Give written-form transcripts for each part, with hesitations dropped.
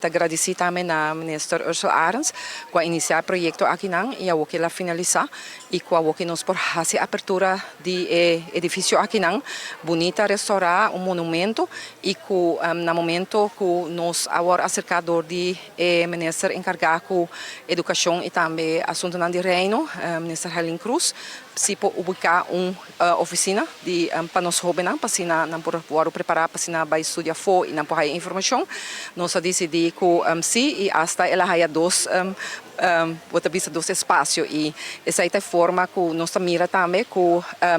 Agradeci também na ministra Ursula Arens com iniciar o projeto aqui não e ao que ela finalizar e com o que nos por fazer a abertura de edifício aqui não bonita restaurar monumento e com no momento que nos agora acercador de ministra encarregado com educação e também assunto de reino ministra Helen Cruz se por ubicar oficina de para nós jovens para se não por preparar para se vai estudar for e não por aí informação nós decidimos que sim e hasta ela há dois dois espaços e essa é a forma que nós mira também que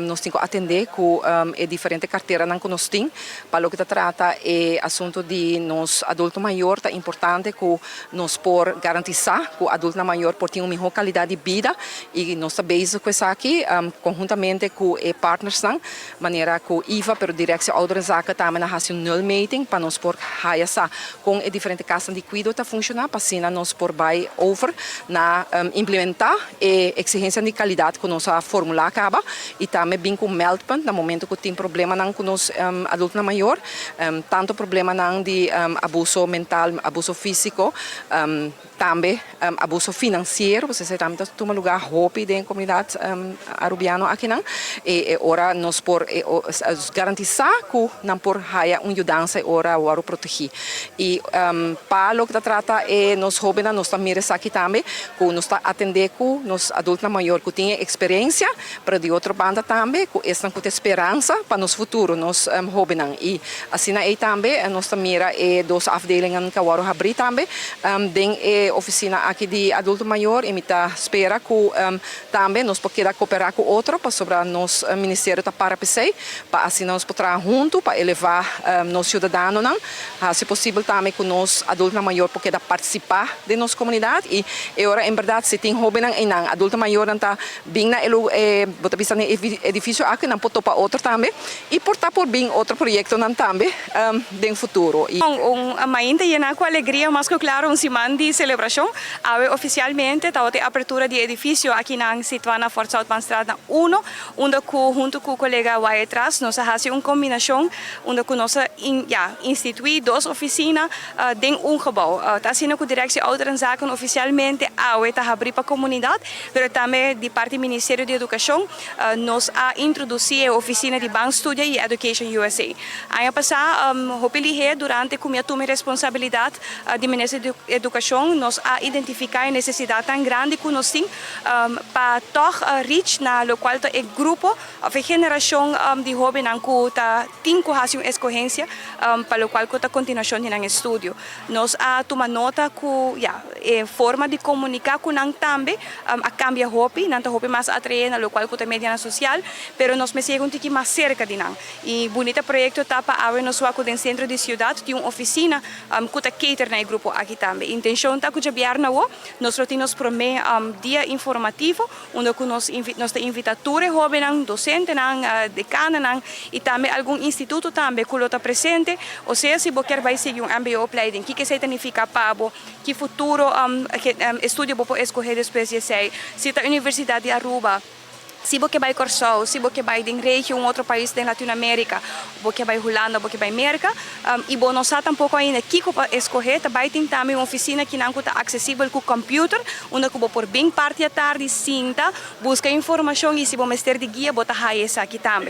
nós temos que atender com diferente carteira que nós temos para o que trata é assunto de nós adulto maior é importante que nós por garantizar que o adulto maior por ter uma melhor qualidade de vida e nós estamos com isso aqui conjuntamente com partners de maneira que IVA pero direção ouderzaken também na null meeting para nós por essa com diferente casas de cuidado tá funcionar para assim nós por vai over na implementar a exigência de qualidade que nossa fórmula acaba e também bem com meldpunt no momento que tem problema não com os adultos maior tanto problema não de abuso mental abuso físico também abuso financeiro você sabe também toma lugar hope da comunidade arubiano aqui não e ora nós por garantizar que não por haja mudança ora o proteger e para o que trata é nós jovens nós também aqui também que nós está atender com nos adultos maior que tem experiência para de outra banda também que estão com esperança para nos futuro nós jovens e assim aí também nós também dois afdelingen que agora abrir também tem oficina aqui de adulto maior e me tá espera que também nós podemos cooperar com outro para sobre nos ministério da para para assim nós podemos junto para elevar nos cidadãos não se possível também que nós adulto maior podemos participar de nossa comunidade e agora em verdade se tem jovem e não adulto maior não tá bem na bota vista no edifício aqui não pode para outro também e portar por bem outro projeto não também no futuro e ainda é com alegria mas que claro semana de celebração oficialmente está a abertura de edifício aqui na situada na Fort South Banstrada 1 onde junto com o colega vai atrás nós fazemos uma combinação onde nós instituir duas oficinas dentro um gebouw está sendo com direção ouderzaken oficialmente está abrir para a comunidade mas também de parte do Ministério da Educação nós introduzir a oficina de Bank Study e Education USA ano passado hopefully durante que eu tomei responsabilidade de Ministério da Educação nós identificar a necessidade tão grande que nós temos para toch reach na lo qual é grupo a geração de jovens que tem que fazer uma escolha para o qual a continuação de estudo nós toma nota que forma de comunicar com nós também a cambia hopi não tá hopi mais atraente na qual a mídia social pero nós me seguimos que mais cerca de nós e bonito projeto tá para abrir nós com o centro de cidade de uma oficina que tá cater na grupo aqui também intenção tá que já na nós temos promete dia informativo onde nós invitamos jovens docentes decanos e também algum instituto também que está presente ou seja se você vai seguir um MBA opleiding que significa para que futuro estudo para escolher depois de sei se a Universidade de Aruba se você vai Corsol, se você vai em região outro país da Latinoamérica, você vai Holanda, você vai América, e bom nós tampouco ainda que escolher, também tem também uma oficina que não está acessível com o computer, onde você por bem parte da tarde, cinta, busca informação e se você ter de guia, você vai essa aqui também.